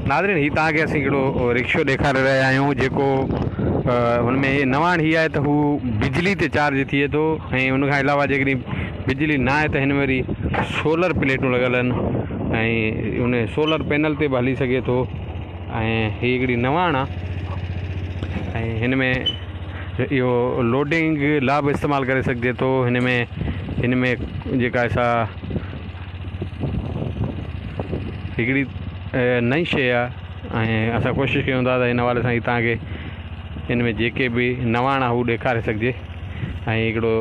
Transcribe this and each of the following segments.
नाज़रीन ही तव्हांखे असीं हिकिड़ो रिक्शो ॾेखारे रहिया आहियूं जेको हुनमें नवाण ही आहे त हू बिजली ते चार्ज थिए थो ऐं उनखां अलावा जेकॾहिं बिजली न आहे त हिन में वरी सोलर प्लेटूं लॻल आहिनि ऐं उन सोलर पैनल ते बि हली सघे थो ऐं हीअ हिकिड़ी नवाण आहे ऐं हिन में इहो लोडिंग लाइ बि इस्तेमालु करे सघिजे थो। हिन में जेका असां हिकिड़ी नई शइ आहे ऐं असां कोशिशि कयूं था त हिन हवाले सां ई तव्हांखे हिन में जेके बि नवाण आहे हू ॾेखारे सघिजे ऐं हिकिड़ो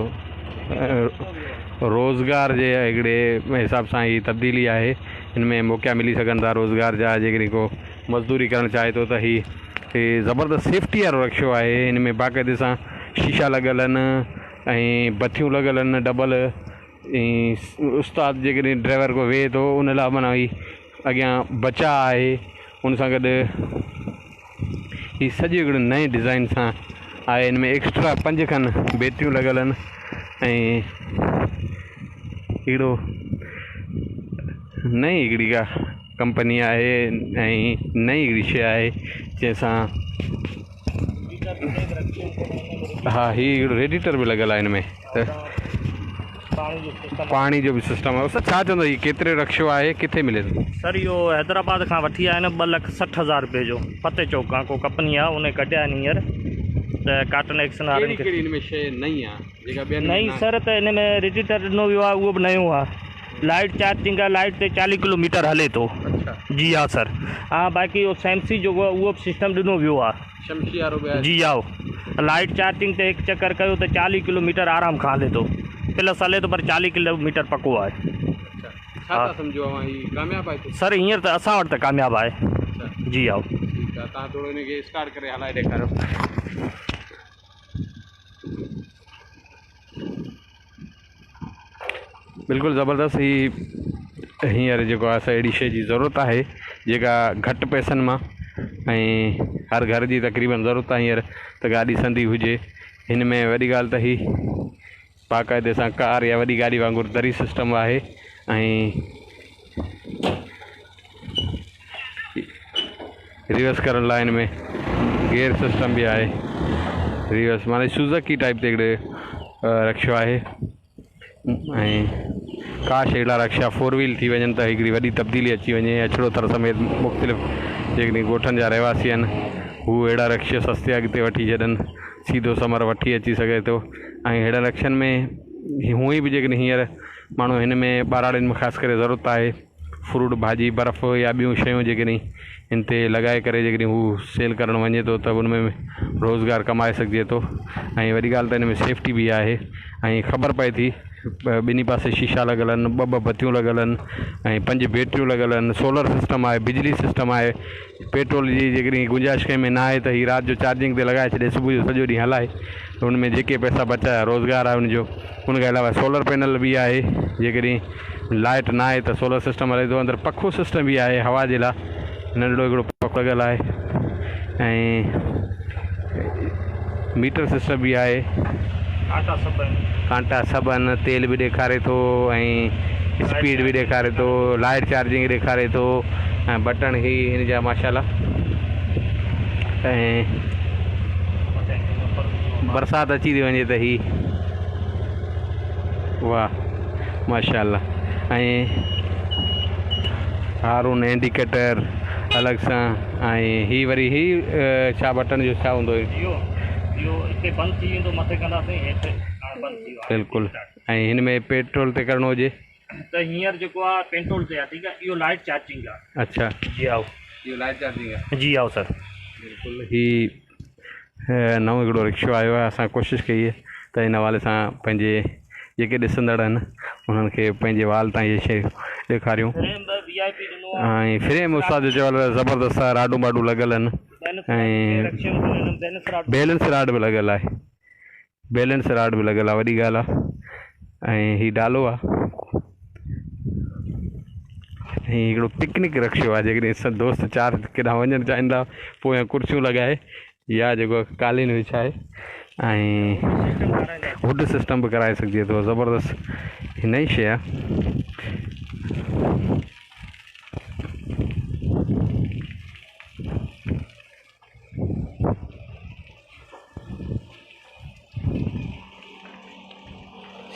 रोज़गार जे हिकिड़े हिसाब सां ही तब्दीली आहे। हिन में मौक़ा मिली सघनि था रोज़गार जा। जेकॾहिं को मज़दूरी करणु चाहे थो त ही ज़बरदस्त सेफ्टी वारो रिक्शो आहे। हिन में बाक़ाइदे सां शीशा लॻल आहिनि ऐं बथियूं लॻल आहिनि डबल। ऐं उस्ताद जेकॾहिं ड्राइवर को वेहे थो उन लाइ माना ही अॻियां बचा आहे। उन सां गॾु ही सॼी हिकिड़े नए डिज़ाइन सां आहे। हिन में एक्स्ट्रा 5 खनि बैटरियूं लॻल आहिनि ऐं हिकिड़ो नई हिकिड़ी का कंपनी आहे ऐं नई हिकिड़ी शइ आहे जंहिंसां हा ही हिकिड़ो रेडिएटर बि लॻल आहे। हिन में त पाणी जो बि सिस्टम आहे। सर छा चवंदो हीउ केतिरे रिक्शो आहे, किथे मिले थो? सर इहो हैदराबाद खां वठी आया आहिनि 2,60,000 रुपये जो। फतेह चौक खां को कंपनी आहे उन कढिया आहिनि हींअर त कार्टन एक्शन वारनि खे। हिन में शइ नई आहे जेका नई सर त हिन में रेडिएटर ॾिनो वियो आहे उहो बि नयो आहे। लाइट चार्जिंग आहे, लाइट ते 40 किलोमीटर हले थो। जी हा सर। हा बाक़ी उहो सैमसी जो उहो बि सिस्टम ॾिनो वियो आहे शमशी वारो बि आहे। जी हा लाइट चार्जिंग ते हिकु चकर कयो त 40 किलोमीटर आराम खां हले थो। प्लस हले थो पर 40 किलोमीटर पको आहे। छा था सम्झो ही कामयाबु आहे सर हींअर त असां वटि त कामयाबु आहे। जी हा तव्हां थोरो हिनखे स्टार्ट करे हलाए ॾेखारियो। बिल्कुलु ज़बरदस्त हींअर जेको आहे असां अहिड़ी शइ जी ज़रूरत आहे जेका घटि पैसनि मां ऐं हर घर जी तक़रीबन ज़रूरत आहे हींअर त गाॾी संदी हुजे। हिन में वॾी ॻाल्हि त ही बाक़ाइदे सां कार या वॾी गाॾी वांगुरु दरी सिस्टम आहे ऐं रिवर्स करण लाइ हिन में गियर सिस्टम बि आहे। रिवर्स माना सुज़ुकी टाइप ते हिकिड़े रिक्शो आहे ऐं काश अहिड़ा रिक्शा 4 व्हील थी वञनि त हिकिड़ी वॾी तब्दीली अची वञे। अछड़ो थर समेत मुख़्तलिफ़ जेकॾहिं ॻोठनि जा रहवासी आहिनि हू अहिड़ा रिक्शा सस्ते अॻिते वठी छॾनि, सीधो समर वठी अची सघे थो। ऐं अहिड़ा रिक्शनि में हूअं ई बि जेकॾहिं हींअर माण्हू हिन में ॿाराड़ियुनि में ख़ासि करे ज़रूरत आहे फ्रूट भाॼी बर्फ़ या ॿियूं शयूं जेकॾहिं हिन ते लॻाए करे जेकॾहिं हू सेल करणु वञे थो त उन में रोज़गार कमाए सघिजे थो। ऐं वॾी ॻाल्हि त हिन में सेफ्टी बि आहे ऐं ख़बर पए थी ॿिन्ही पासे शीशा लॻल आहिनि, 2 बतियूं लॻल आहिनि ऐं 5 बैटरियूं लॻल आहिनि। सोलर सिस्टम आहे, बिजली सिस्टम आहे। पेट्रोल जी जेकॾहिं गुंजाइश कंहिं में न आहे त हीअ राति जो चार्जिंग ते लॻाए छॾे सुबुह जो सॼो ॾींहुं हलाए त हुन में जेके पैसा बचाया रोज़गार आहे हुनजो। हुनखे अलावा सोलर पैनल बि आहे जेकॾहिं लाइट न आहे त सोलर सिस्टम हले थो। अंदरि पखो सिस्टम बि आहे हवा जे लाइ, नंढिड़ो हिकिड़ो पखो लॻल आहे ऐं मीटर सिस्टम बि आहे। कांटा सभु आहिनि, तेल बि ॾेखारे थो ऐं स्पीड बि ॾेखारे थो, लाइट चार्जिंग ॾेखारे थो ऐं बटण ही हिन जा माशाल्लाह। ऐं बरसाति अची थी वञे त ही वाह माशाल्लाह। ऐं हारून इंडिकेटर अलॻि सां ऐं ही वरी ही छा बटन जो छा हूंदो? बिल्कुलु। ऐं हिन में पेट्रोल ते करिणो हुजे त हींअर जेको आहे पेट्रोल ते आहे, ठीकु आहे। इहो लाइट चार्जिंग आहे। अच्छा जी हा इहो लाइट चार्जिंग आहे। जी हा सर। बिल्कुलु ही नओं हिकिड़ो रिक्शो आयो आहे। असां कोशिशि कई आहे त हिन हवाले सां पंहिंजे जेके ॾिसंदड़ आहिनि उन्हनि खे पंहिंजे वाल ताईं इहे शयूं ॾेखारियूं। ऐं फ्रेम उस्ताद चवल ज़बरदस्त आहे, राडूं बाडूं लॻल आहिनि ऐं बैलेंस राड बि लॻल आहे। बैलेंस राड बि लॻल आहे, वॾी ॻाल्हि आहे। ऐं हीउ डालो आहे ऐं हिकिड़ो पिकनिक रिक्शो आहे। जेकॾहिं सभु दोस्त 4 केॾांहुं वञणु चाहींदा पोइ कुर्सियूं लॻाए या जेको कालीन विछाए ऐं वुड सिस्टम बि कराए सघिजे थो। ज़बरदस्त नई शइ आहे।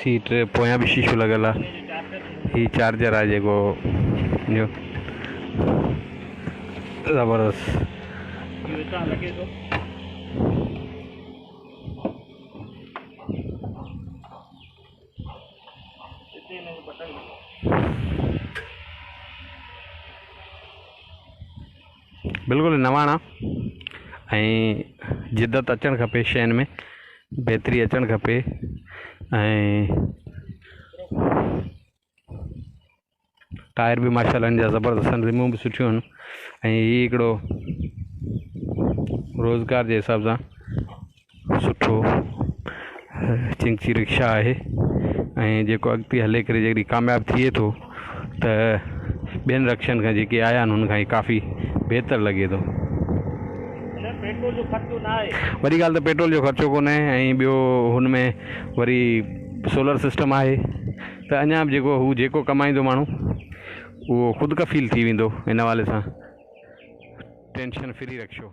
सीट पोयां बि शीशो लॻियल आहे ही चार्जर आहे जेको जो ज़बरदस्त हितां लॻे थो हिते हिन जो बटन बिल्कुलु नवाणा ऐं जिदत अचणु खपे शयुनि में बहितरी अचणु खपे ऐं टायर बि माशाल्लाह जा ज़बरदस्त आहिनि रिमूव बि सुठियूं आहिनि ऐं हीउ हिकिड़ो रोज़गार जे हिसाब सां सुठो चिंची रिक्शा आहे ऐं जेको अॻिते हले करे जॾहिं कामयाबु थिए थो त ॿियनि रक्षनि खां जेके आया आहिनि हुन खां ई काफ़ी बहितर लॻे थो। पेट्रोल जो ख़र्चो न आहे वॾी ॻाल्हि त पेट्रोल जो ख़र्चो कोन्हे ऐं ॿियो हुन में वरी सोलर सिस्टम आहे त अञा बि जेको कमाईंदो माण्हू उहो ख़ुदि कफ़ील थी वेंदो इन हवाले सां टेंशन फ्री रखियो।